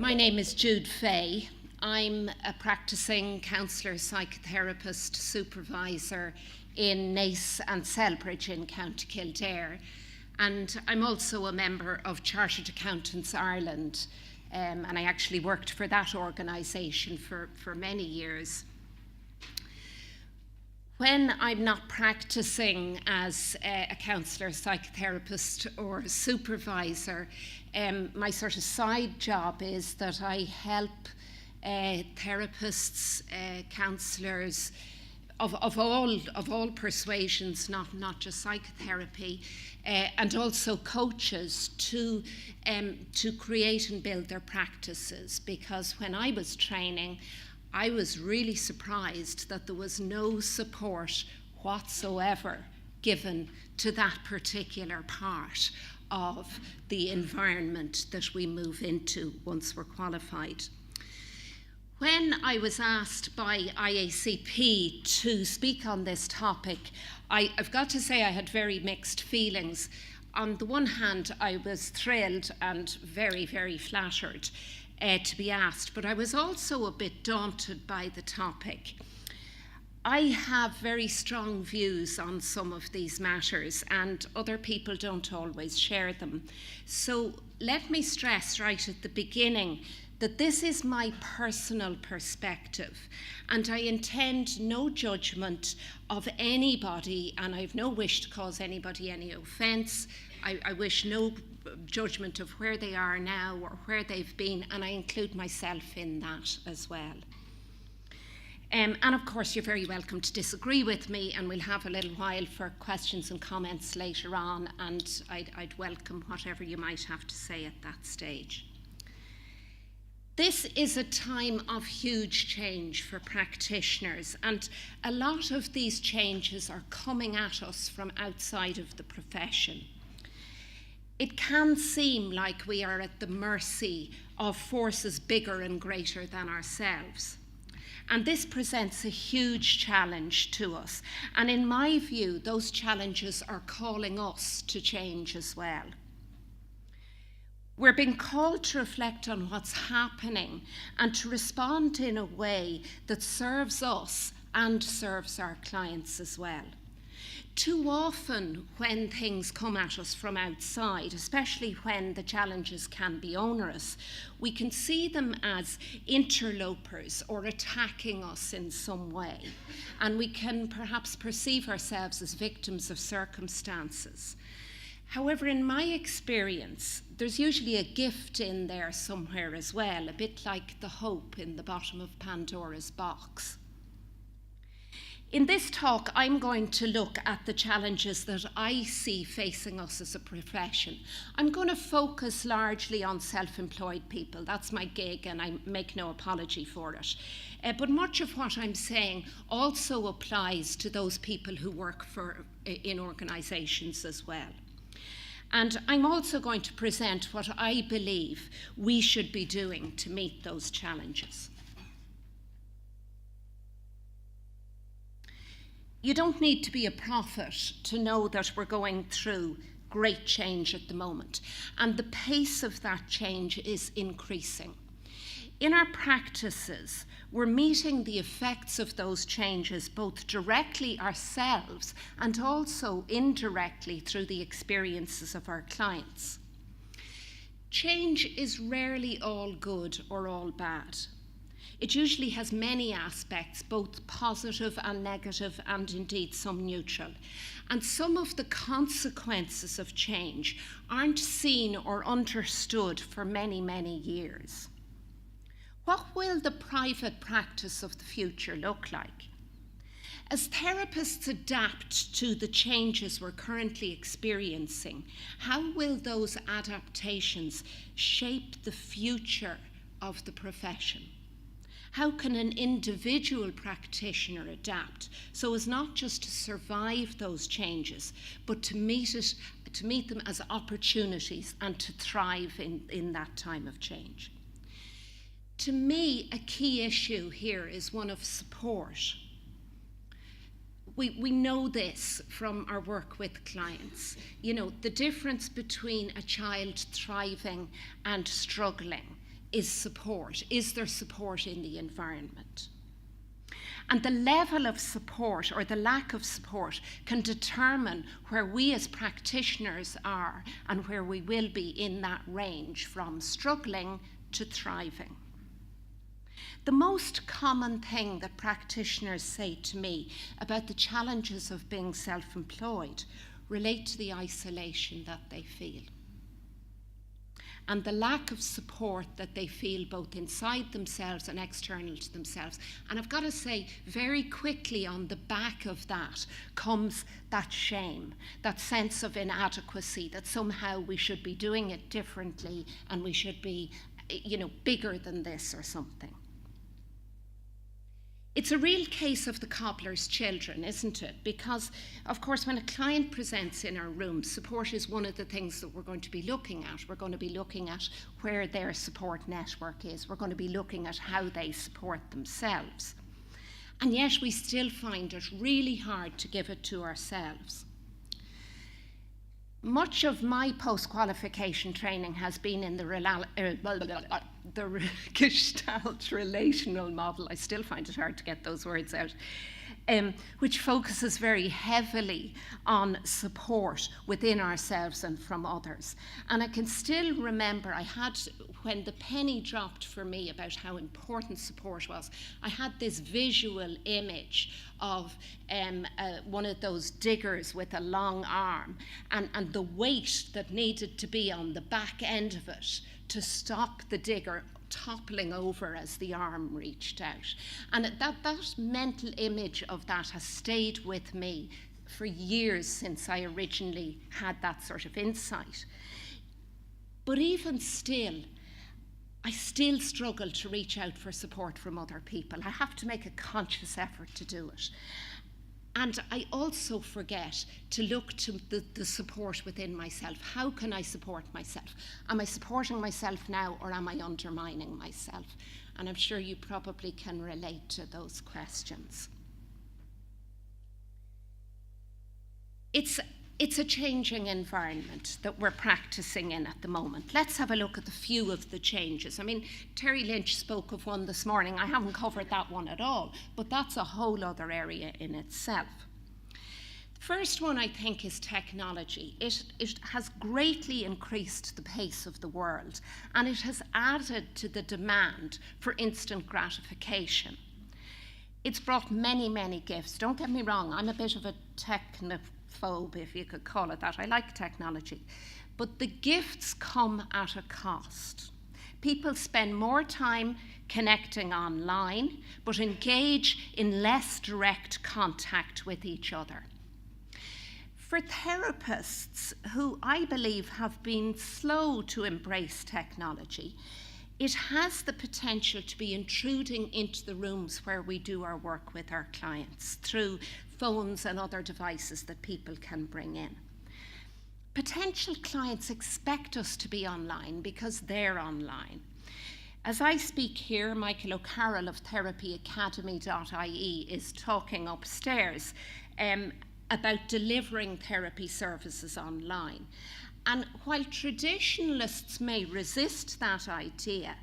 My name is Jude Fay. I'm a practicing counsellor, psychotherapist, supervisor in Naas and Selbridge in County Kildare. And I'm also a member of Chartered Accountants Ireland. And I actually worked for that organisation for many years. When I'm not practicing as a counsellor, psychotherapist or supervisor, my sort of side job is that I help therapists, counsellors of all persuasions, not just psychotherapy, and also coaches to create and build their practices. Because when I was training, I was really surprised that there was no support whatsoever given to that particular part of the environment that we move into once we're qualified. When I was asked by IACP to speak on this topic, I've got to say I had very mixed feelings. On the one hand, I was thrilled and very, very flattered to be asked, but I was also a bit daunted by the topic. I have very strong views on some of these matters, and other people don't always share them. So let me stress right at the beginning that this is my personal perspective, and I intend no judgment of anybody, and I have no wish to cause anybody any offence. I wish no judgment of where they are now or where they've been, and I include myself in that as well. And of course, you're very welcome to disagree with me, and we'll have a little while for questions and comments later on, and I'd welcome whatever you might have to say at that stage. This is a time of huge change for practitioners, and a lot of these changes are coming at us from outside of the profession. It can seem like we are at the mercy of forces bigger and greater than ourselves. And this presents a huge challenge to us. And in my view, those challenges are calling us to change as well. We're being called to reflect on what's happening and to respond in a way that serves us and serves our clients as well. Too often when things come at us from outside, especially when the challenges can be onerous, we can see them as interlopers or attacking us in some way. And we can perhaps perceive ourselves as victims of circumstances. However, in my experience, there's usually a gift in there somewhere as well, a bit like the hope in the bottom of Pandora's box. In this talk, I'm going to look at the challenges that I see facing us as a profession. I'm going to focus largely on self-employed people. That's my gig, and I make no apology for it. But much of what I'm saying also applies to those people who work in organisations as well. And I'm also going to present what I believe we should be doing to meet those challenges. You don't need to be a prophet to know that we're going through great change at the moment, and the pace of that change is increasing. In our practices, we're meeting the effects of those changes both directly ourselves and also indirectly through the experiences of our clients. Change is rarely all good or all bad. It usually has many aspects, both positive and negative, and indeed some neutral. And some of the consequences of change aren't seen or understood for many, many years. What will the private practice of the future look like? As therapists adapt to the changes we're currently experiencing, how will those adaptations shape the future of the profession? How can an individual practitioner adapt so as not just to survive those changes, but to meet them as opportunities and to thrive in that time of change? To me, a key issue here is one of support. We know this from our work with clients. You know, the difference between a child thriving and struggling is support. Is there support in the environment? And the level of support or the lack of support can determine where we as practitioners are and where we will be in that range from struggling to thriving. The most common thing that practitioners say to me about the challenges of being self-employed relate to the isolation that they feel and the lack of support that they feel both inside themselves and external to themselves. And I've got to say, very quickly on the back of that comes that shame, that sense of inadequacy, that somehow we should be doing it differently and we should be, bigger than this or something. It's a real case of the cobbler's children, isn't it? Because, of course, when a client presents in our room, support is one of the things that we're going to be looking at. We're going to be looking at where their support network is. We're going to be looking at how they support themselves. And yet we still find it really hard to give it to ourselves. Much of my post-qualification training has been in the Gestalt relational model. I still find it hard to get those words out, which focuses very heavily on support within ourselves and from others. And I can still remember when the penny dropped for me about how important support was, I had this visual image of one of those diggers with a long arm and the weight that needed to be on the back end of it to stop the digger toppling over as the arm reached out. And that mental image of that has stayed with me for years since I originally had that sort of insight. But even still, I still struggle to reach out for support from other people. I have to make a conscious effort to do it. And I also forget to look to the support within myself. How can I support myself? Am I supporting myself now, or am I undermining myself? And I'm sure you probably can relate to those questions. It's a changing environment that we're practicing in at the moment. Let's have a look at a few of the changes. I mean, Terry Lynch spoke of one this morning. I haven't covered that one at all, but that's a whole other area in itself. The first one, I think, is technology. It has greatly increased the pace of the world, and it has added to the demand for instant gratification. It's brought many, many gifts. Don't get me wrong, I'm a bit of a technophobe, if you could call it that. I like technology. But the gifts come at a cost. People spend more time connecting online, but engage in less direct contact with each other. For therapists who I believe have been slow to embrace technology, it has the potential to be intruding into the rooms where we do our work with our clients through phones and other devices that people can bring in. Potential clients expect us to be online because they're online. As I speak here, Michael O'Carroll of therapyacademy.ie is talking upstairs about delivering therapy services online. And while traditionalists may resist that idea,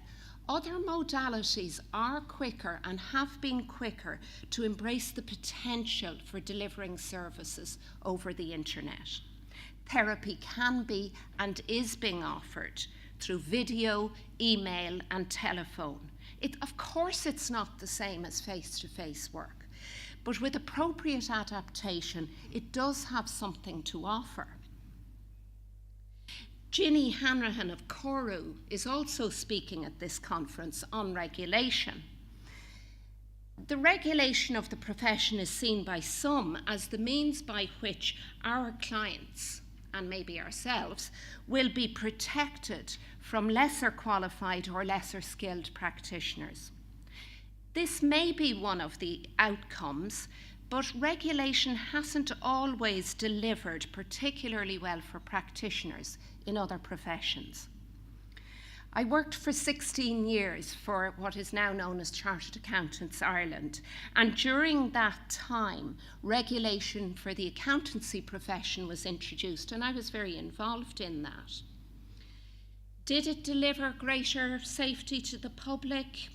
other modalities are quicker and have been quicker to embrace the potential for delivering services over the internet. Therapy can be and is being offered through video, email, and telephone. Of course, it's not the same as face-to-face work, but with appropriate adaptation, it does have something to offer. Ginny Hanrahan of Coru is also speaking at this conference on regulation. The regulation of the profession is seen by some as the means by which our clients, and maybe ourselves, will be protected from lesser qualified or lesser skilled practitioners. This may be one of the outcomes, but regulation hasn't always delivered particularly well for practitioners in other professions. I worked for 16 years for what is now known as Chartered Accountants Ireland, and during that time, regulation for the accountancy profession was introduced, and I was very involved in that. Did it deliver greater safety to the public?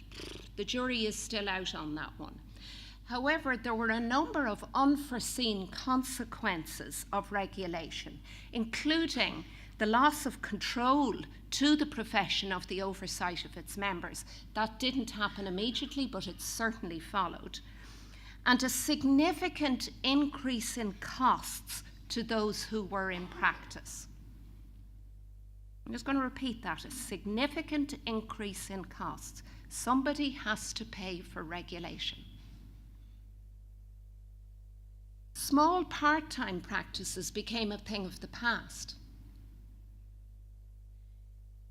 The jury is still out on that one. However, there were a number of unforeseen consequences of regulation, including the loss of control to the profession of the oversight of its members. That didn't happen immediately, but it certainly followed. And a significant increase in costs to those who were in practice. I'm just going to repeat that, a significant increase in costs. Somebody has to pay for regulation. Small part-time practices became a thing of the past.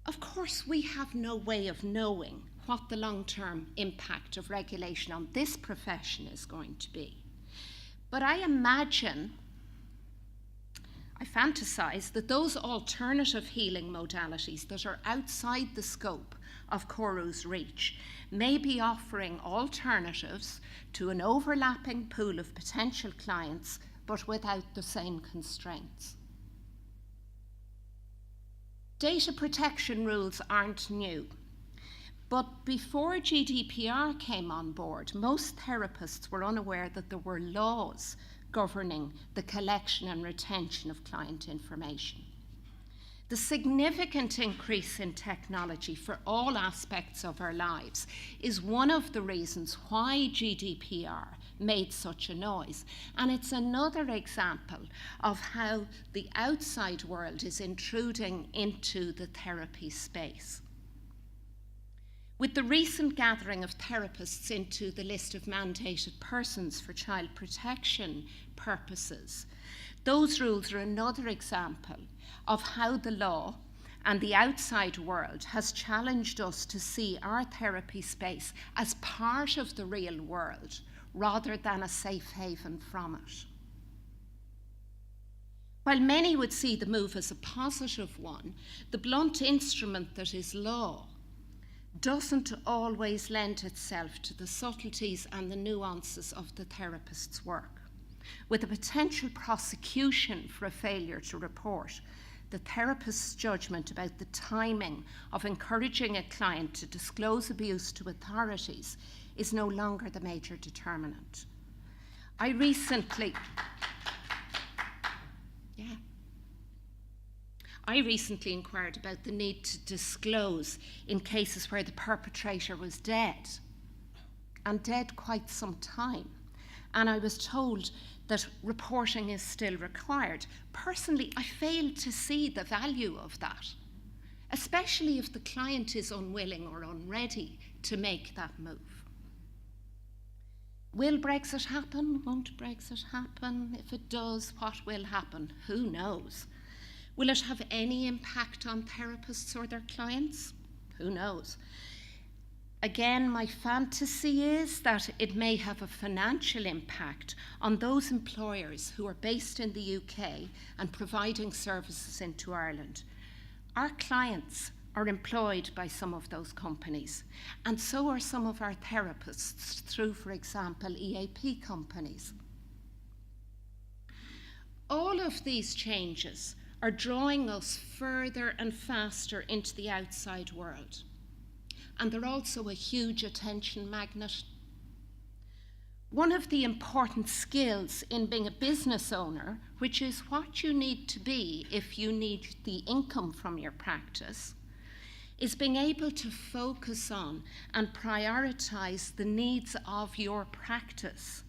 Of course, we have no way of knowing what the long-term impact of regulation on this profession is going to be. But I fantasize that those alternative healing modalities that are outside the scope of Corú's reach may be offering alternatives to an overlapping pool of potential clients, but without the same constraints. Data protection rules aren't new, but before GDPR came on board, most therapists were unaware that there were laws governing the collection and retention of client information. The significant increase in technology for all aspects of our lives is one of the reasons why GDPR made such a noise. And it's another example of how the outside world is intruding into the therapy space. With the recent gathering of therapists into the list of mandated persons for child protection purposes, those rules are another example of how the law and the outside world has challenged us to see our therapy space as part of the real world rather than a safe haven from it. While many would see the move as a positive one, the blunt instrument that is law doesn't always lend itself to the subtleties and the nuances of the therapist's work. With a potential prosecution for a failure to report, the therapist's judgment about the timing of encouraging a client to disclose abuse to authorities is no longer the major determinant. I recently inquired about the need to disclose in cases where the perpetrator was dead, and dead quite some time. And I was told that reporting is still required. Personally, I fail to see the value of that, especially if the client is unwilling or unready to make that move. Will Brexit happen? Won't Brexit happen? If it does, what will happen? Who knows? Will it have any impact on therapists or their clients? Who knows? Again, my fantasy is that it may have a financial impact on those employers who are based in the UK and providing services into Ireland. Our clients are employed by some of those companies, and so are some of our therapists through, for example, EAP companies. All of these changes are drawing us further and faster into the outside world. And they're also a huge attention magnet. One of the important skills in being a business owner, which is what you need to be if you need the income from your practice, is being able to focus on and prioritize the needs of your practice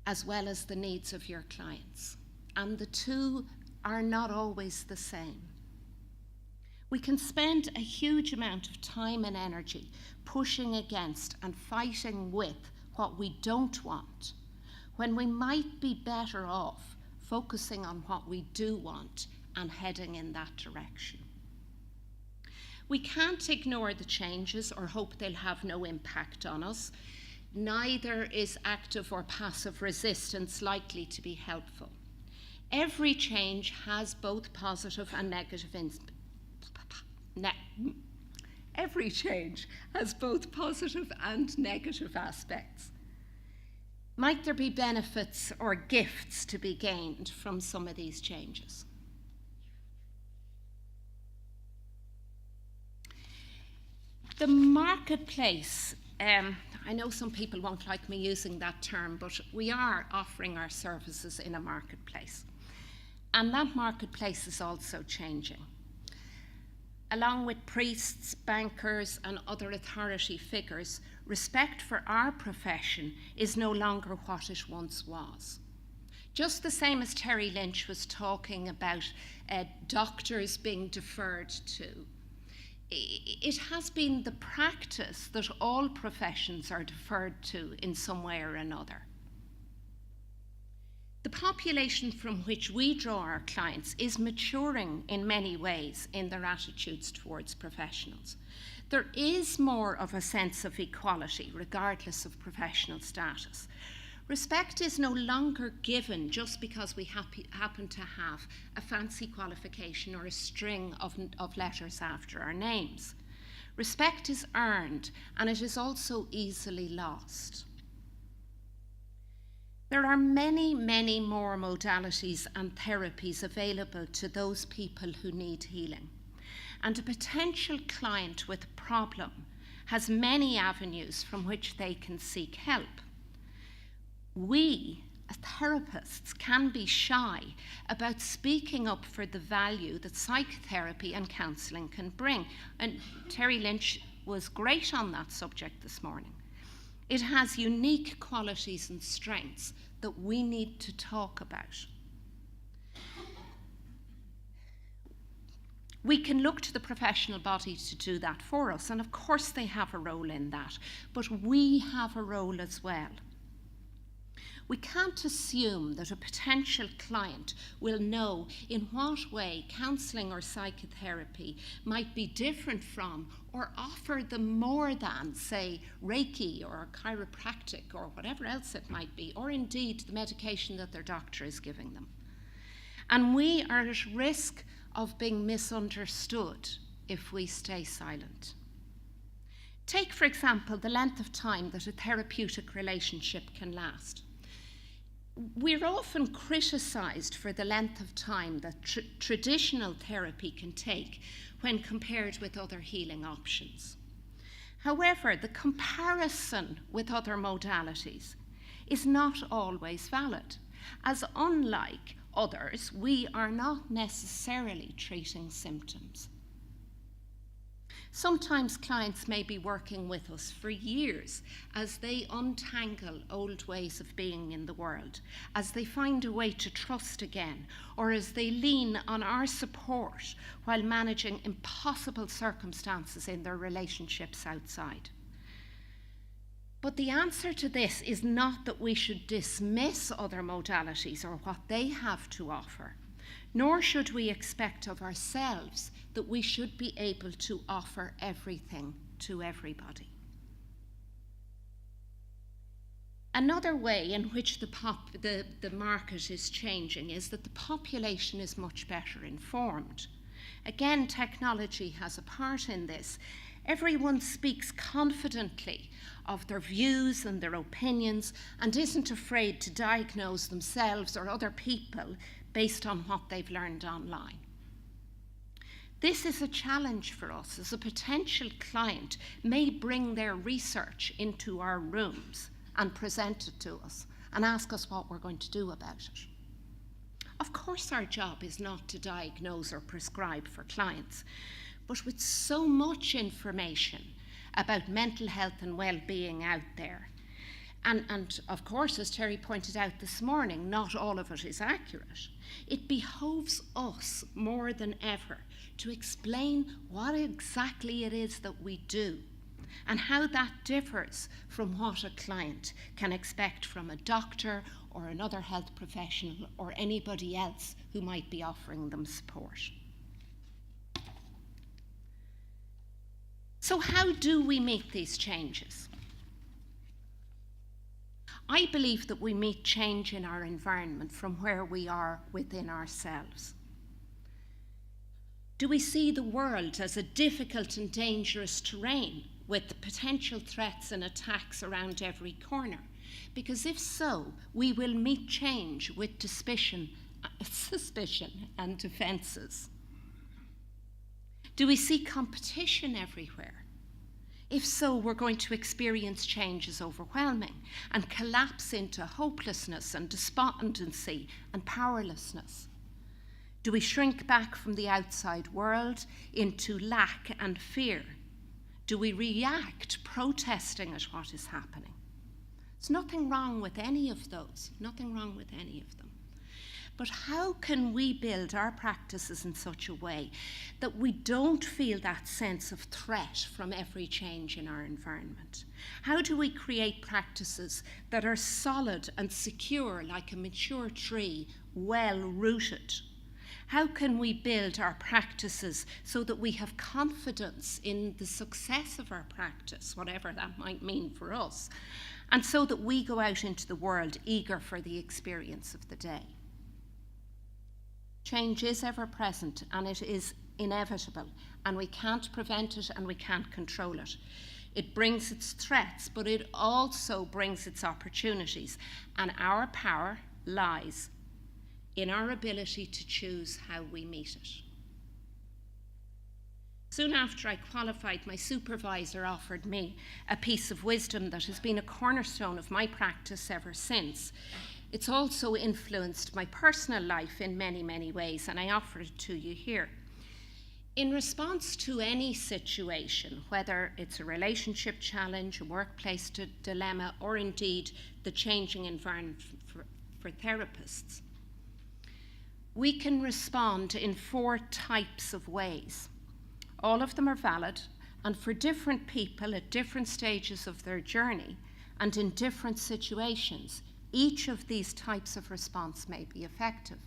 as well as the needs of your clients. And the two are not always the same. We can spend a huge amount of time and energy pushing against and fighting with what we don't want, when we might be better off focusing on what we do want and heading in that direction. We can't ignore the changes or hope they'll have no impact on us. Neither is active or passive resistance likely to be helpful. Every change has both positive and negative Every change has both positive and negative aspects. Might there be benefits or gifts to be gained from some of these changes? The marketplace, I know some people won't like me using that term, but we are offering our services in a marketplace. And that marketplace is also changing. Along with priests, bankers, and other authority figures, respect for our profession is no longer what it once was. Just the same as Terry Lynch was talking about doctors being deferred to, it has been the practice that all professions are deferred to in some way or another. The population from which we draw our clients is maturing in many ways in their attitudes towards professionals. There is more of a sense of equality, regardless of professional status. Respect is no longer given just because we happen to have a fancy qualification or a string of letters after our names. Respect is earned, and it is also easily lost. There are many, many more modalities and therapies available to those people who need healing. And a potential client with a problem has many avenues from which they can seek help. We, as therapists, can be shy about speaking up for the value that psychotherapy and counselling can bring. And Terry Lynch was great on that subject this morning. It has unique qualities and strengths that we need to talk about. We can look to the professional body to do that for us, and of course they have a role in that, but we have a role as well. We can't assume that a potential client will know in what way counselling or psychotherapy might be different from or offer them more than, say, Reiki or chiropractic or whatever else it might be, or indeed the medication that their doctor is giving them. And we are at risk of being misunderstood if we stay silent. Take, for example, the length of time that a therapeutic relationship can last. We're often criticised for the length of time that traditional therapy can take when compared with other healing options. However, the comparison with other modalities is not always valid, as unlike others, we are not necessarily treating symptoms. Sometimes clients may be working with us for years as they untangle old ways of being in the world, as they find a way to trust again, or as they lean on our support while managing impossible circumstances in their relationships outside. But the answer to this is not that we should dismiss other modalities or what they have to offer, nor should we expect of ourselves that we should be able to offer everything to everybody. Another way in which the market is changing is that the population is much better informed. Again, technology has a part in this. Everyone speaks confidently of their views and their opinions and isn't afraid to diagnose themselves or other people based on what they've learned online. This is a challenge for us, as a potential client may bring their research into our rooms and present it to us and ask us what we're going to do about it. Of course, our job is not to diagnose or prescribe for clients, but with so much information about mental health and well-being out there, and of course, as Terry pointed out this morning, not all of it is accurate, it behoves us more than ever to explain what exactly it is that we do and how that differs from what a client can expect from a doctor or another health professional or anybody else who might be offering them support. So how do we meet these changes? I believe that we meet change in our environment from where we are within ourselves. Do we see the world as a difficult and dangerous terrain with potential threats and attacks around every corner? Because if so, we will meet change with suspicion and defences. Do we see competition everywhere? If so, we're going to experience change as overwhelming and collapse into hopelessness and despondency and powerlessness. Do we shrink back from the outside world into lack and fear? Do we react protesting at what is happening? There's nothing wrong with any of those, nothing wrong with any of them. But how can we build our practices in such a way that we don't feel that sense of threat from every change in our environment? How do we create practices that are solid and secure like a mature tree, well rooted? How can we build our practices so that we have confidence in the success of our practice, whatever that might mean for us, and so that we go out into the world eager for the experience of the day? Change is ever present and it is inevitable, and we can't prevent it and we can't control it. It brings its threats, but it also brings its opportunities, and our power lies in our ability to choose how we meet it. Soon after I qualified, my supervisor offered me a piece of wisdom that has been a cornerstone of my practice ever since. It's also influenced my personal life in many, many ways, and I offer it to you here. In response to any situation, whether it's a relationship challenge, a workplace dilemma, or indeed the changing environment for therapists, we can respond in 4 types of ways. All of them are valid, and for different people at different stages of their journey and in different situations, each of these types of response may be effective.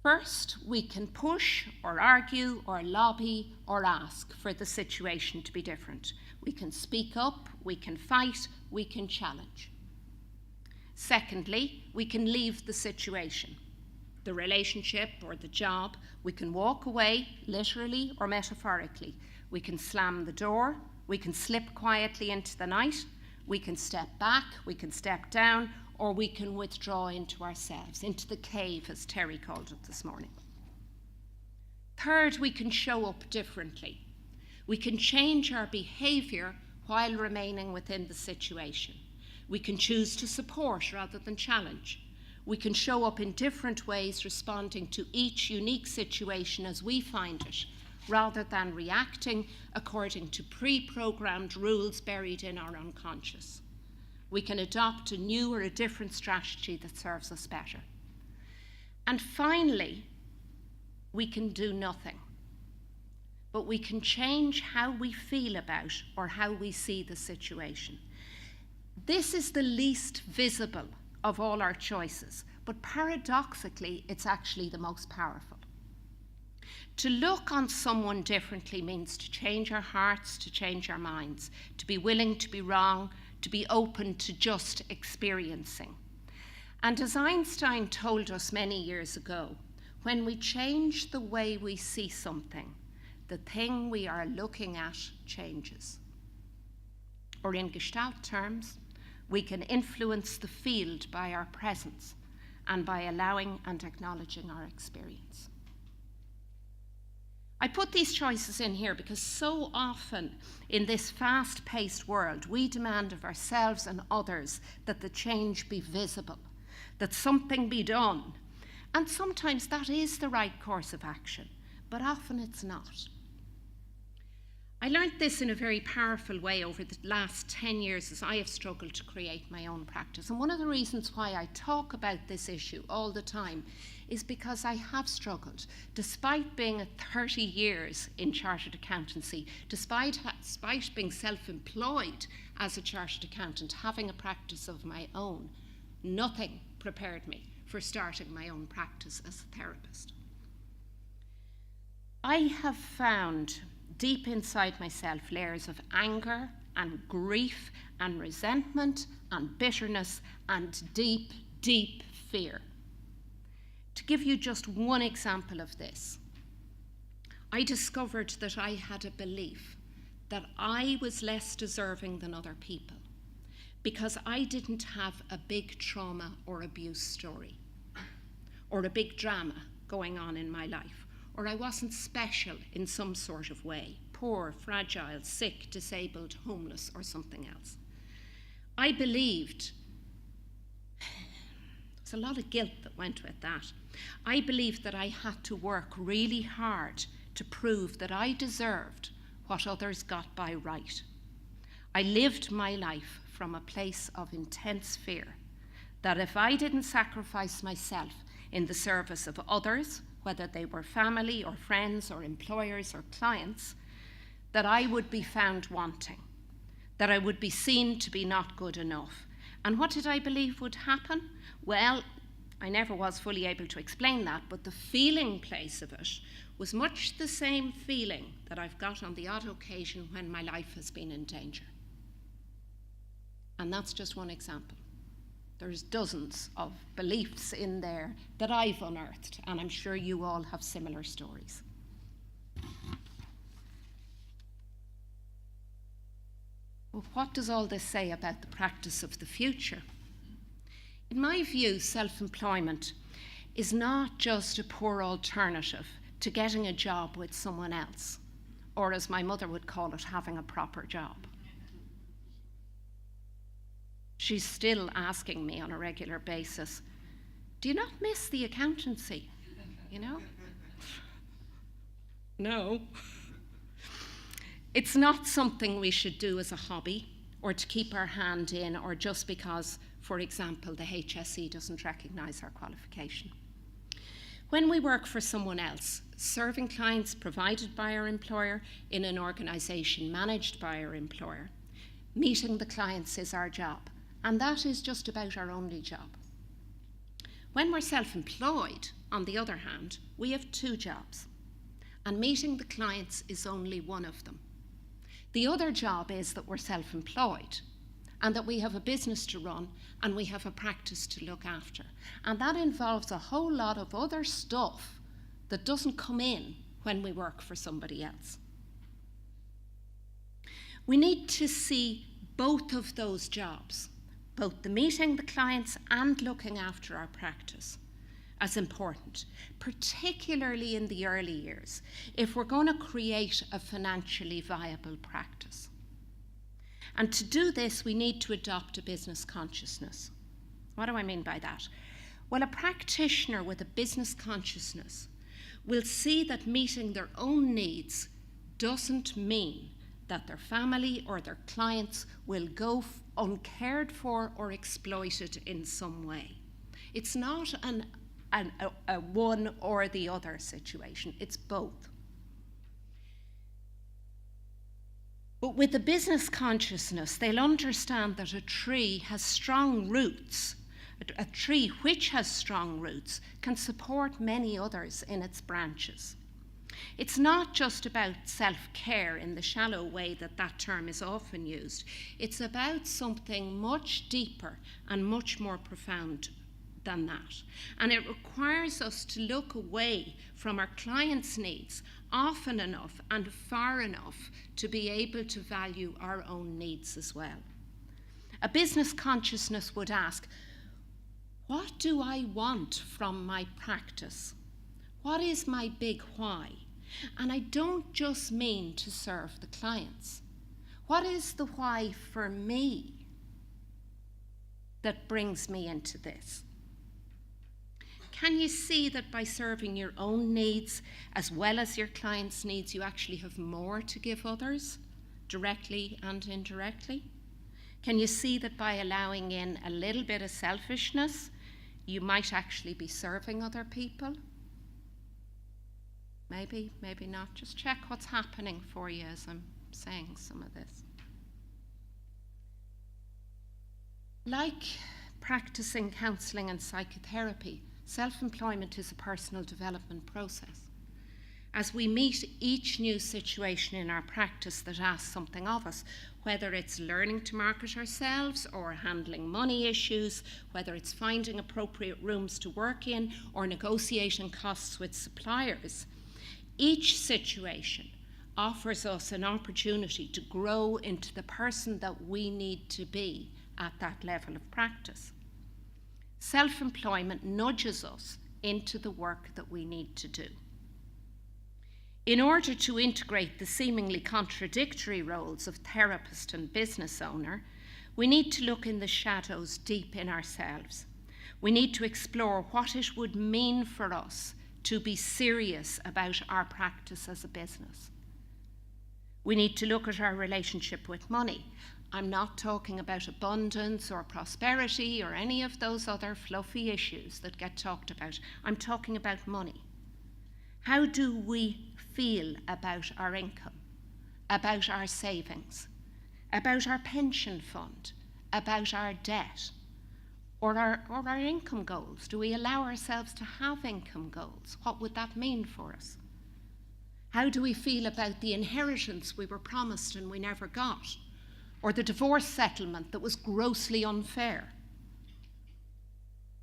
First, we can push or argue or lobby or ask for the situation to be different. We can speak up, we can fight, we can challenge. Secondly, we can leave the situation, the relationship or the job. We can walk away, literally or metaphorically. We can slam the door, we can slip quietly into the night, we can step back, we can step down, or we can withdraw into ourselves, into the cave, as Terry called it this morning. Third, we can show up differently. We can change our behavior while remaining within the situation. We can choose to support rather than challenge. We can show up in different ways, responding to each unique situation as we find it, rather than reacting according to pre-programmed rules buried in our unconscious. We can adopt a new or a different strategy that serves us better. And finally, we can do nothing, but we can change how we feel about or how we see the situation. This is the least visible of all our choices, but paradoxically, it's actually the most powerful. To look on someone differently means to change our hearts, to change our minds, to be willing to be wrong, to be open to just experiencing. And as Einstein told us many years ago, when we change the way we see something, the thing we are looking at changes. Or in Gestalt terms, we can influence the field by our presence and by allowing and acknowledging our experience. I put these choices in here because so often in this fast-paced world, we demand of ourselves and others that the change be visible, that something be done. And sometimes that is the right course of action, but often it's not. I learned this in a very powerful way over the last 10 years as I have struggled to create my own practice. And one of the reasons why I talk about this issue all the time is because I have struggled. Despite being at 30 years in chartered accountancy, despite being self-employed as a chartered accountant, having a practice of my own, nothing prepared me for starting my own practice as a therapist. I have found deep inside myself layers of anger and grief and resentment and bitterness and deep, deep fear. To give you just one example of this, I discovered that I had a belief that I was less deserving than other people because I didn't have a big trauma or abuse story or a big drama going on in my life, or I wasn't special in some sort of way, poor, fragile, sick, disabled, homeless, or something else. I believed, there's a lot of guilt that went with that. I believed that I had to work really hard to prove that I deserved what others got by right. I lived my life from a place of intense fear that if I didn't sacrifice myself in the service of others, whether they were family or friends or employers or clients, that I would be found wanting, that I would be seen to be not good enough. And what did I believe would happen? Well, I never was fully able to explain that, but the feeling place of it was much the same feeling that I've got on the odd occasion when my life has been in danger. And that's just one example. There's dozens of beliefs in there that I've unearthed, and I'm sure you all have similar stories. Well, what does all this say about the practice of the future? In my view, self-employment is not just a poor alternative to getting a job with someone else, or as my mother would call it, having a proper job. She's still asking me on a regular basis, do you not miss the accountancy? You know? No. It's not something we should do as a hobby or to keep our hand in, or just because, for example, the HSE doesn't recognise our qualification. When we work for someone else, serving clients provided by our employer in an organisation managed by our employer, meeting the clients is our job. And that is just about our only job. When we're self-employed, on the other hand, we have two jobs. And meeting the clients is only one of them. The other job is that we're self-employed and that we have a business to run and we have a practice to look after. And that involves a whole lot of other stuff that doesn't come in when we work for somebody else. We need to see both of those jobs, both the meeting the clients and looking after our practice, as important, particularly in the early years, if we're going to create a financially viable practice. And to do this, we need to adopt a business consciousness. What do I mean by that? Well, a practitioner with a business consciousness will see that meeting their own needs doesn't mean that their family or their clients will go uncared for or exploited in some way. It's not a one or the other situation, it's both. But with the business consciousness, they'll understand that a tree has strong roots. A tree which has strong roots can support many others in its branches. It's not just about self-care in the shallow way that that term is often used. It's about something much deeper and much more profound than that. And it requires us to look away from our clients' needs often enough and far enough to be able to value our own needs as well. A business consciousness would ask, what do I want from my practice? What is my big why? And I don't just mean to serve the clients. What is the why for me that brings me into this? Can you see that by serving your own needs as well as your clients' needs, you actually have more to give others, directly and indirectly? Can you see that by allowing in a little bit of selfishness, you might actually be serving other people? Maybe, maybe not. Just check what's happening for you as I'm saying some of this. Like practicing counselling and psychotherapy, self-employment is a personal development process. As we meet each new situation in our practice that asks something of us, whether it's learning to market ourselves or handling money issues, whether it's finding appropriate rooms to work in or negotiating costs with suppliers, each situation offers us an opportunity to grow into the person that we need to be at that level of practice. Self-employment nudges us into the work that we need to do. In order to integrate the seemingly contradictory roles of therapist and business owner, we need to look in the shadows deep in ourselves. We need to explore what it would mean for us to be serious about our practice as a business. We need to look at our relationship with money. I'm not talking about abundance or prosperity or any of those other fluffy issues that get talked about. I'm talking about money. How do we feel about our income, about our savings, about our pension fund, about our debt, or our income goals? Do we allow ourselves to have income goals? What would that mean for us? How do we feel about the inheritance we were promised and we never got? Or the divorce settlement that was grossly unfair?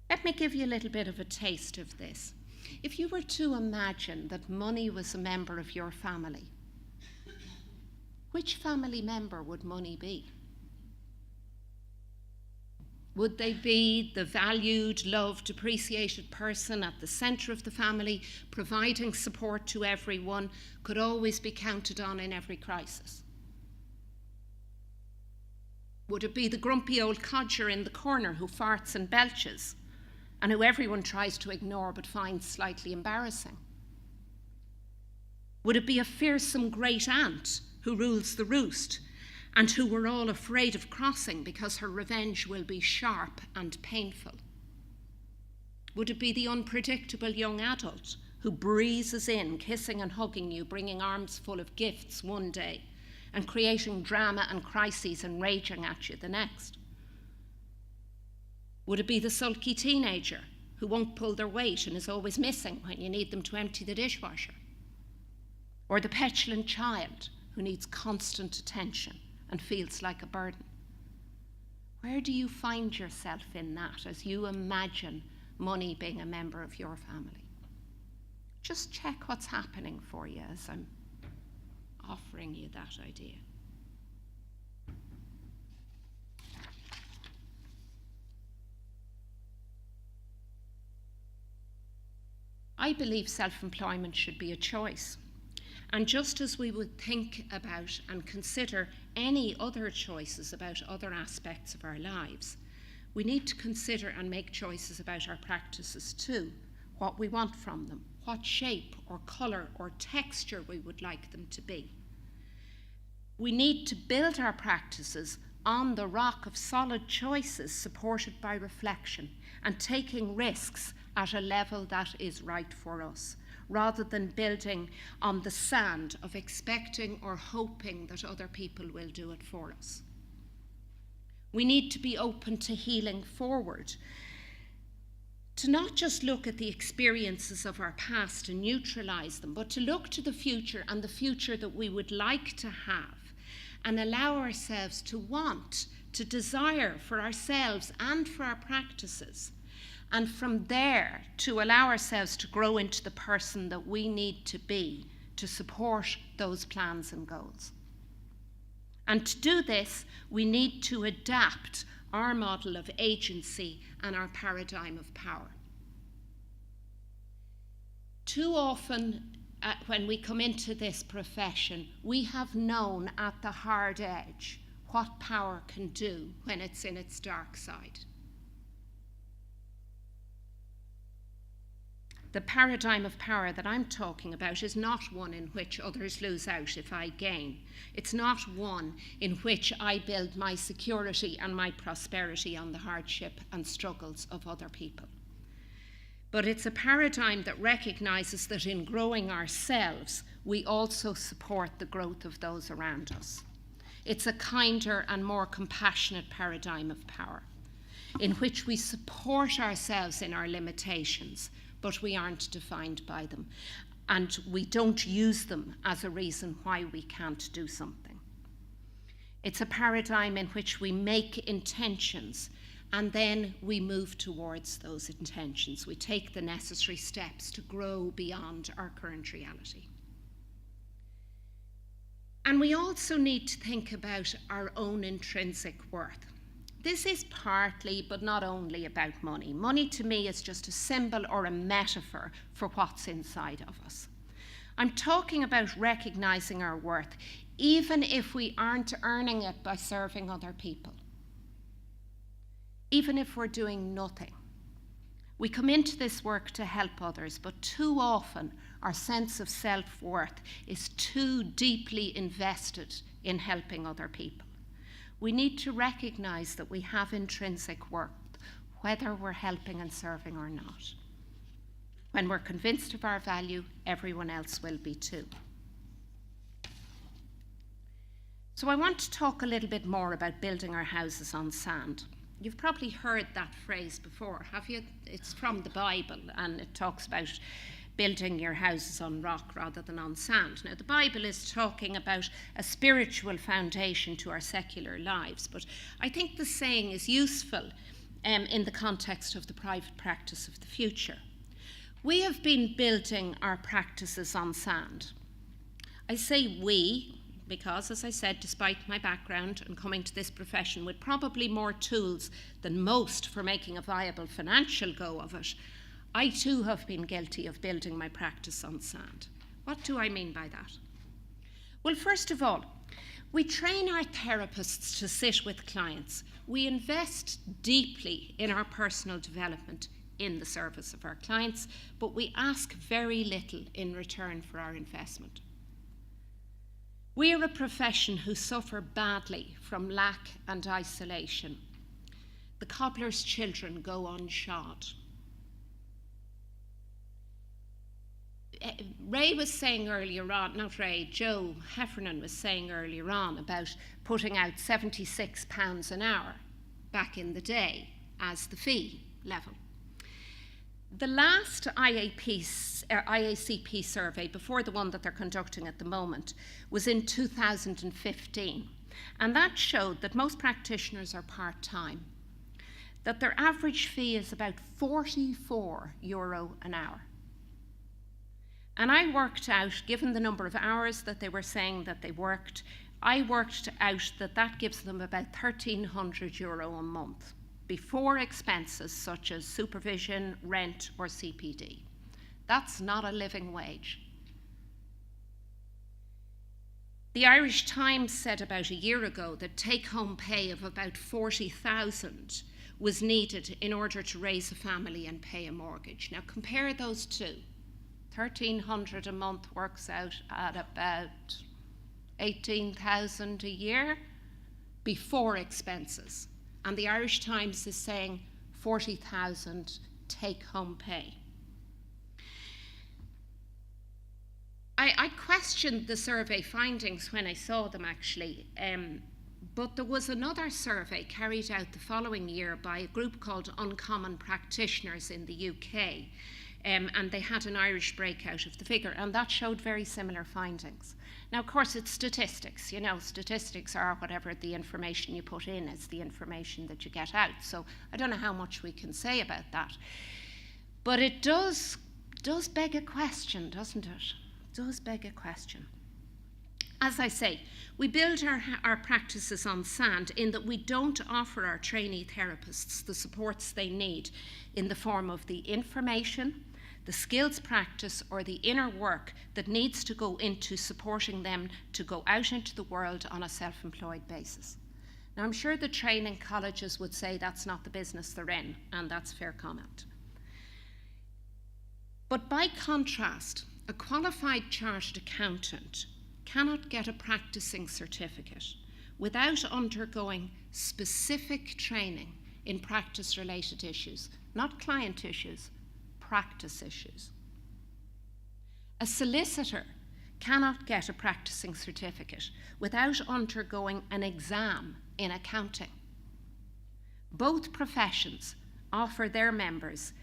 Let me give you a little bit of a taste of this. If you were to imagine that money was a member of your family, which family member would money be? Would they be the valued, loved, appreciated person at the centre of the family, providing support to everyone, could always be counted on in every crisis? Would it be the grumpy old codger in the corner who farts and belches, and who everyone tries to ignore but finds slightly embarrassing? Would it be a fearsome great aunt who rules the roost and who we're all afraid of crossing because her revenge will be sharp and painful? Would it be the unpredictable young adult who breezes in, kissing and hugging you, bringing arms full of gifts one day and creating drama and crises and raging at you the next? Would it be the sulky teenager who won't pull their weight and is always missing when you need them to empty the dishwasher? Or the petulant child who needs constant attention and feels like a burden? Where do you find yourself in that as you imagine money being a member of your family? Just check what's happening for you as I'm offering you that idea. I believe self-employment should be a choice. And just as we would think about and consider any other choices about other aspects of our lives, we need to consider and make choices about our practices too, what we want from them, what shape or colour or texture we would like them to be. We need to build our practices on the rock of solid choices supported by reflection and taking risks at a level that is right for us, rather than building on the sand of expecting or hoping that other people will do it for us. We need to be open to healing forward, to not just look at the experiences of our past and neutralize them, but to look to the future and the future that we would like to have, and allow ourselves to want, to desire for ourselves and for our practices. And from there, to allow ourselves to grow into the person that we need to be to support those plans and goals. And to do this, we need to adapt our model of agency and our paradigm of power. Too often, when we come into this profession, we have known at the hard edge what power can do when it's in its dark side. The paradigm of power that I'm talking about is not one in which others lose out if I gain. It's not one in which I build my security and my prosperity on the hardship and struggles of other people. But it's a paradigm that recognizes that in growing ourselves, we also support the growth of those around us. It's a kinder and more compassionate paradigm of power, in which we support ourselves in our limitations, but we aren't defined by them, and we don't use them as a reason why we can't do something. It's a paradigm in which we make intentions and then we move towards those intentions. We take the necessary steps to grow beyond our current reality. And we also need to think about our own intrinsic worth. This is partly, but not only, about money. Money to me is just a symbol or a metaphor for what's inside of us. I'm talking about recognizing our worth, even if we aren't earning it by serving other people. Even if we're doing nothing. We come into this work to help others, but too often our sense of self-worth is too deeply invested in helping other people. We need to recognize that we have intrinsic worth, whether we're helping and serving or not. When we're convinced of our value, everyone else will be too. So I want to talk a little bit more about building our houses on sand. You've probably heard that phrase before, have you? It's from the Bible, and it talks about building your houses on rock rather than on sand. Now, the Bible is talking about a spiritual foundation to our secular lives, but I think the saying is useful in the context of the private practice of the future. We have been building our practices on sand. I say we because, as I said, despite my background and coming to this profession with probably more tools than most for making a viable financial go of it, I too have been guilty of building my practice on sand. What do I mean by that? Well, first of all, we train our therapists to sit with clients. We invest deeply in our personal development in the service of our clients, but we ask very little in return for our investment. We are a profession who suffer badly from lack and isolation. The cobbler's children go unshod. Ray was saying earlier on, not Ray, Joe Heffernan was saying earlier on about putting out £76 an hour back in the day as the fee level. The last IACP survey, before the one that they're conducting at the moment, was in 2015. And that showed that most practitioners are part-time, that their average fee is about €44 an hour. And I worked out, given the number of hours that they were saying that they worked, I worked out that that gives them about €1,300 a month, before expenses such as supervision, rent, or CPD. That's not a living wage. The Irish Times said about a year ago that take-home pay of about $40,000 was needed in order to raise a family and pay a mortgage. Now compare those two. $1,300 a month works out at about $18,000 a year before expenses. And the Irish Times is saying $40,000 take-home pay. I questioned the survey findings when I saw them, actually, but there was another survey carried out the following year by a group called Uncommon Practitioners in the UK, and they had an Irish breakout of the figure, and that showed very similar findings. Now, of course, it's statistics. You know, statistics are whatever the information you put in is the information that you get out. So I don't know how much we can say about that. But it does beg a question, doesn't it? It does beg a question. As I say, we build our practices on sand in that we don't offer our trainee therapists the supports they need in the form of the information, the skills practice, or the inner work that needs to go into supporting them to go out into the world on a self-employed basis. Now, I'm sure the training colleges would say that's not the business they're in, and that's fair comment. But by contrast, a qualified chartered accountant cannot get a practicing certificate without undergoing specific training in practice-related issues, not client issues, practice issues. A solicitor cannot get a practicing certificate without undergoing an exam in accounting. Both professions offer their members,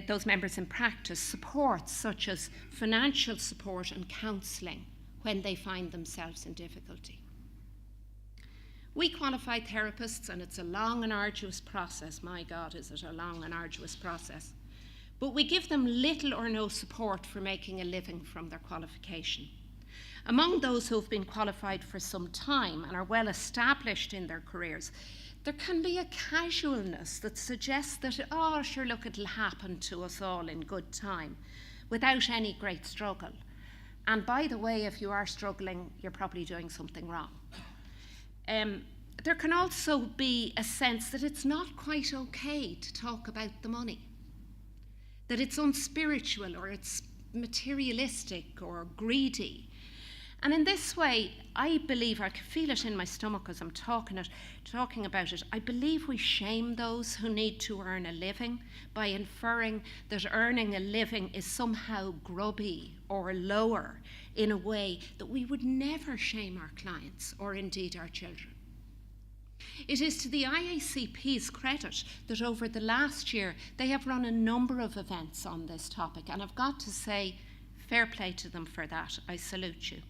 those members in practice, support such as financial support and counselling when they find themselves in difficulty. We qualify therapists, and it's a long and arduous process. My God, is it a long and arduous process. But we give them little or no support for making a living from their qualification. Among those who have been qualified for some time and are well established in their careers, there can be a casualness that suggests that, oh, sure, look, it'll happen to us all in good time, without any great struggle. And by the way, if you are struggling, you're probably doing something wrong. There can also be a sense that it's not quite okay to talk about the money, that it's unspiritual or it's materialistic or greedy. And in this way, I believe, I can feel it in my stomach as I'm talking about it, I believe we shame those who need to earn a living by inferring that earning a living is somehow grubby or lower in a way that we would never shame our clients or indeed our children. It is to the IACP's credit that over the last year they have run a number of events on this topic, and I've got to say, fair play to them for that. I salute you.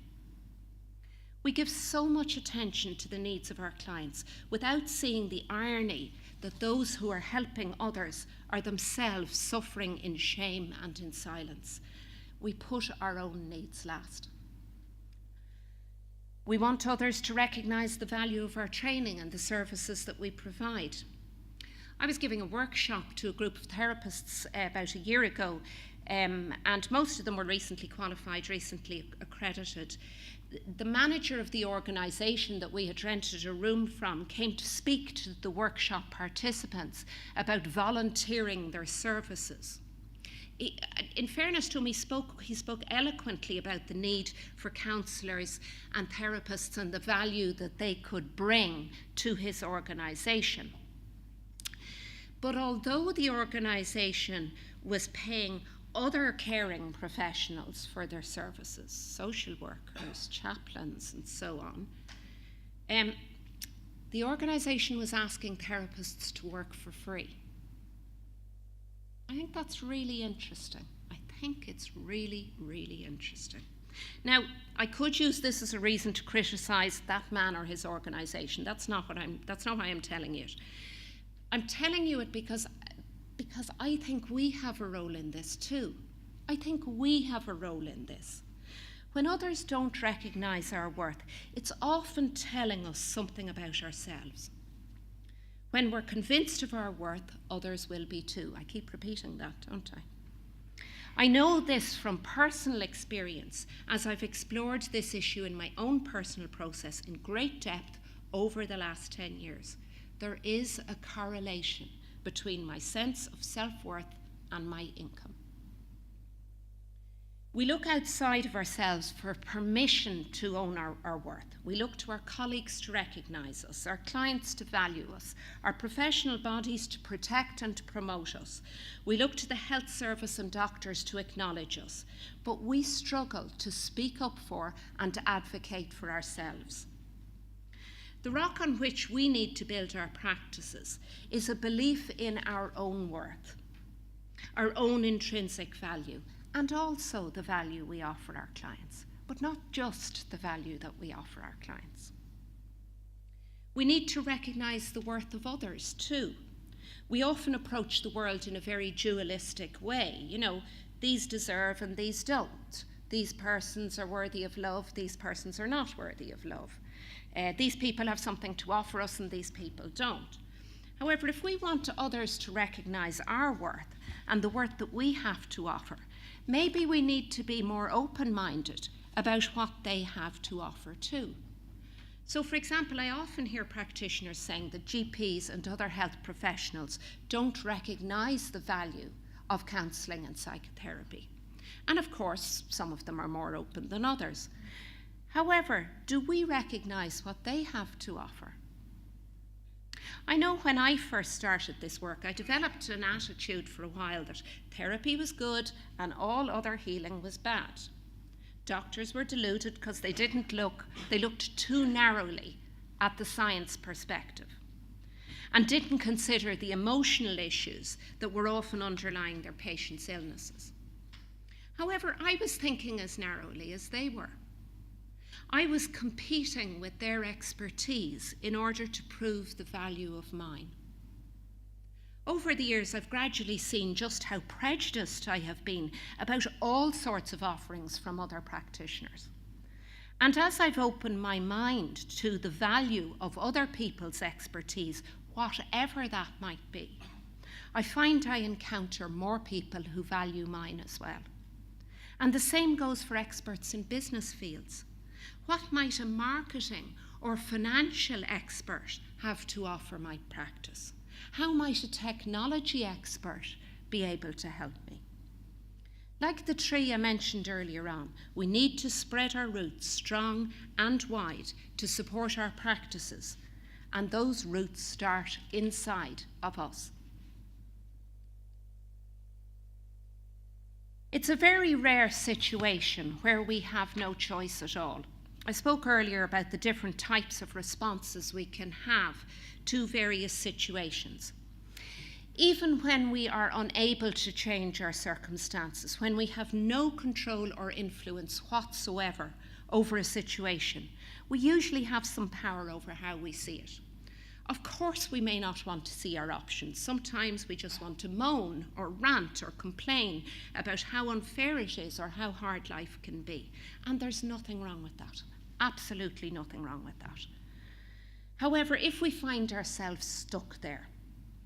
We give so much attention to the needs of our clients without seeing the irony that those who are helping others are themselves suffering in shame and in silence. We put our own needs last. We want others to recognise the value of our training and the services that we provide. I was giving a workshop to a group of therapists about a year ago, and most of them were recently qualified, recently accredited. The manager of the organisation that we had rented a room from came to speak to the workshop participants about volunteering their services. In fairness to him, he spoke eloquently about the need for counsellors and therapists and the value that they could bring to his organisation. But although the organisation was paying other caring professionals for their services, social workers, chaplains, and so on, the organisation was asking therapists to work for free. I think that's really interesting. I think it's really, really interesting. Now, I could use this as a reason to criticise that man or his organisation. That's not why I'm telling you it. I'm telling you it because I think we have a role in this too. I think we have a role in this. When others don't recognise our worth, it's often telling us something about ourselves. When we're convinced of our worth, others will be too. I keep repeating that, don't I? I know this from personal experience as I've explored this issue in my own personal process in great depth over the last 10 years. There is a correlation between my sense of self-worth and my income. We look outside of ourselves for permission to own our worth. We look to our colleagues to recognise us, our clients to value us, our professional bodies to protect and to promote us. We look to the health service and doctors to acknowledge us, but we struggle to speak up for and to advocate for ourselves. The rock on which we need to build our practices is a belief in our own worth, our own intrinsic value, and also the value we offer our clients, but not just the value that we offer our clients. We need to recognise the worth of others too. We often approach the world in a very dualistic way. You know, these deserve and these don't. These persons are worthy of love, these persons are not worthy of love. These people have something to offer us and these people don't. However, if we want others to recognise our worth and the worth that we have to offer, maybe we need to be more open-minded about what they have to offer too. So, for example, I often hear practitioners saying that GPs and other health professionals don't recognise the value of counselling and psychotherapy. And of course, some of them are more open than others. However, do we recognise what they have to offer? I know when I first started this work, I developed an attitude for a while that therapy was good and all other healing was bad. Doctors were deluded because they looked too narrowly at the science perspective and didn't consider the emotional issues that were often underlying their patients' illnesses. However, I was thinking as narrowly as they were. I was competing with their expertise in order to prove the value of mine. Over the years, I've gradually seen just how prejudiced I have been about all sorts of offerings from other practitioners. And as I've opened my mind to the value of other people's expertise, whatever that might be, I find I encounter more people who value mine as well. And the same goes for experts in business fields. What might a marketing or financial expert have to offer my practice? How might a technology expert be able to help me? Like the tree I mentioned earlier on, we need to spread our roots strong and wide to support our practices, and those roots start inside of us. It's a very rare situation where we have no choice at all. I spoke earlier about the different types of responses we can have to various situations. Even when we are unable to change our circumstances, when we have no control or influence whatsoever over a situation, we usually have some power over how we see it. Of course, we may not want to see our options. Sometimes we just want to moan or rant or complain about how unfair it is or how hard life can be. And there's nothing wrong with that. Absolutely nothing wrong with that. However, if we find ourselves stuck there,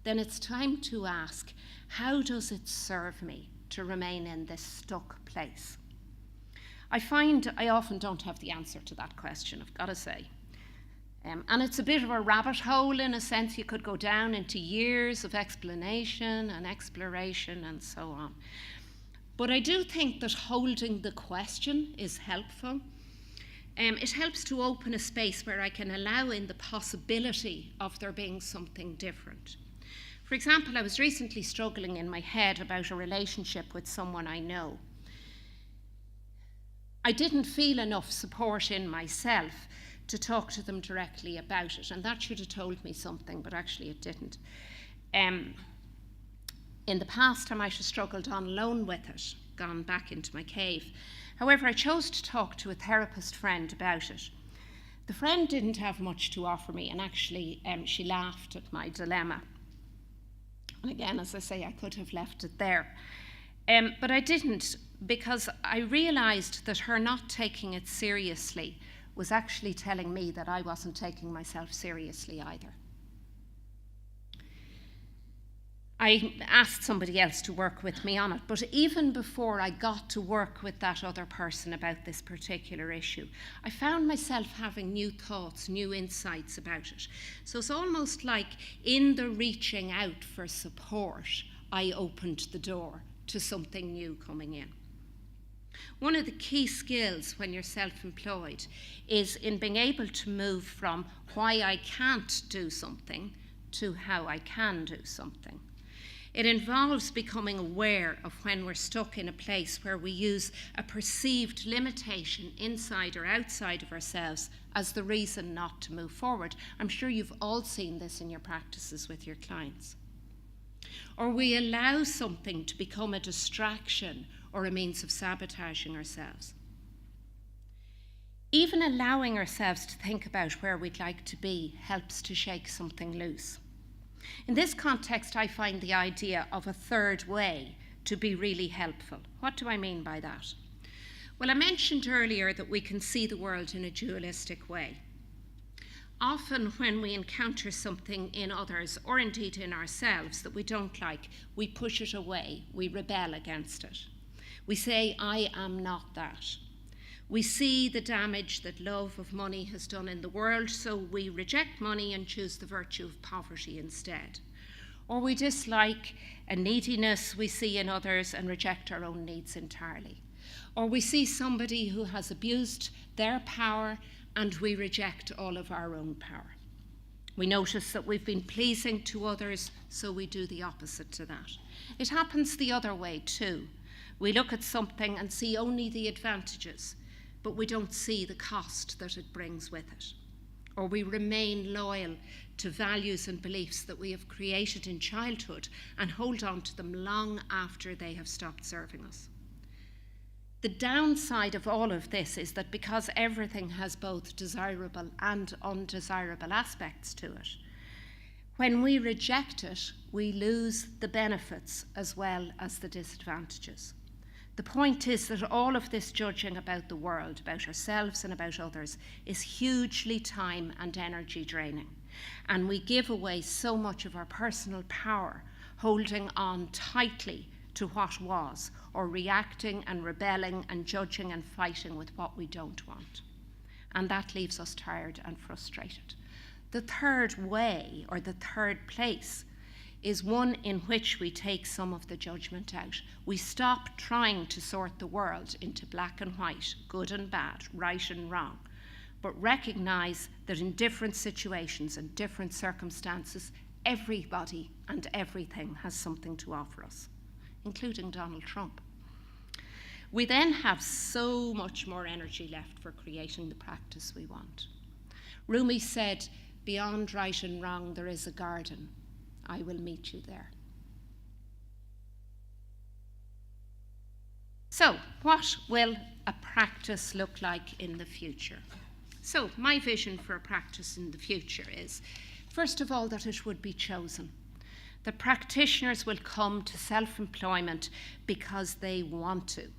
then it's time to ask, how does it serve me to remain in this stuck place? I find I often don't have the answer to that question, I've got to say. And it's a bit of a rabbit hole in a sense. You could go down into years of explanation and exploration and so on. But I do think that holding the question is helpful. It helps to open a space where I can allow in the possibility of there being something different. For example, I was recently struggling in my head about a relationship with someone I know. I didn't feel enough support in myself to talk to them directly about it, and that should have told me something, but actually it didn't. In the past, I might have struggled on alone with it, gone back into my cave. However, I chose to talk to a therapist friend about it. The friend didn't have much to offer me, and actually she laughed at my dilemma. And again, as I say, I could have left it there. But I didn't, because I realised that her not taking it seriously was actually telling me that I wasn't taking myself seriously either. I asked somebody else to work with me on it, but even before I got to work with that other person about this particular issue, I found myself having new thoughts, new insights about it. So it's almost like in the reaching out for support, I opened the door to something new coming in. One of the key skills when you're self-employed is in being able to move from why I can't do something to how I can do something. It involves becoming aware of when we're stuck in a place where we use a perceived limitation inside or outside of ourselves as the reason not to move forward. I'm sure you've all seen this in your practices with your clients. Or we allow something to become a distraction or a means of sabotaging ourselves. Even allowing ourselves to think about where we'd like to be helps to shake something loose. In this context, I find the idea of a third way to be really helpful. What do I mean by that? Well, I mentioned earlier that we can see the world in a dualistic way. Often when we encounter something in others, or indeed in ourselves, that we don't like, we push it away, we rebel against it. We say, I am not that. We see the damage that love of money has done in the world, so we reject money and choose the virtue of poverty instead. Or we dislike a neediness we see in others and reject our own needs entirely. Or we see somebody who has abused their power and we reject all of our own power. We notice that we've been pleasing to others, so we do the opposite to that. It happens the other way too. We look at something and see only the advantages, but we don't see the cost that it brings with it. Or we remain loyal to values and beliefs that we have created in childhood and hold on to them long after they have stopped serving us. The downside of all of this is that because everything has both desirable and undesirable aspects to it, when we reject it, we lose the benefits as well as the disadvantages. The point is that all of this judging about the world, about ourselves and about others, is hugely time and energy draining. And we give away so much of our personal power, holding on tightly to what was, or reacting and rebelling and judging and fighting with what we don't want. And that leaves us tired and frustrated. The third way, or the third place, is one in which we take some of the judgment out. We stop trying to sort the world into black and white, good and bad, right and wrong, but recognize that in different situations and different circumstances, everybody and everything has something to offer us, including Donald Trump. We then have so much more energy left for creating the practice we want. Rumi said, "Beyond right and wrong, there is a garden. I will meet you there." So, what will a practice look like in the future? So, my vision for a practice in the future is, first of all, that it would be chosen. The practitioners will come to self-employment because they want to,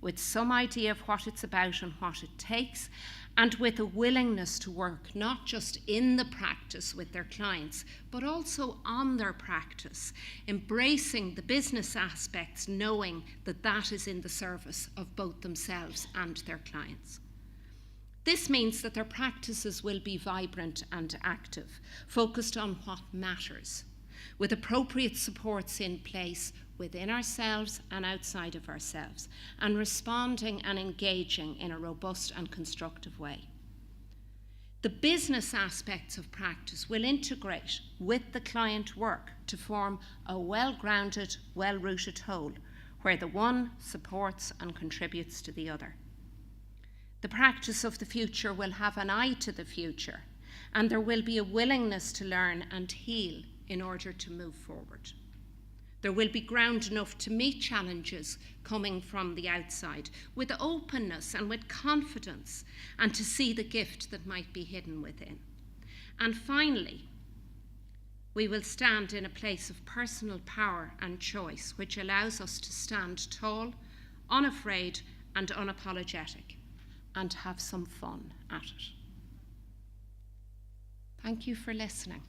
with some idea of what it's about and what it takes, and with a willingness to work not just in the practice with their clients, but also on their practice, embracing the business aspects, knowing that that is in the service of both themselves and their clients. This means that their practices will be vibrant and active, focused on what matters, with appropriate supports in place within ourselves and outside of ourselves, and responding and engaging in a robust and constructive way. The business aspects of practice will integrate with the client work to form a well-grounded, well-rooted whole, where the one supports and contributes to the other. The practice of the future will have an eye to the future, and there will be a willingness to learn and heal in order to move forward. There will be ground enough to meet challenges coming from the outside with openness and with confidence, and to see the gift that might be hidden within. And finally, we will stand in a place of personal power and choice, which allows us to stand tall, unafraid and unapologetic, and have some fun at it. Thank you for listening.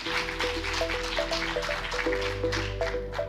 Thank you.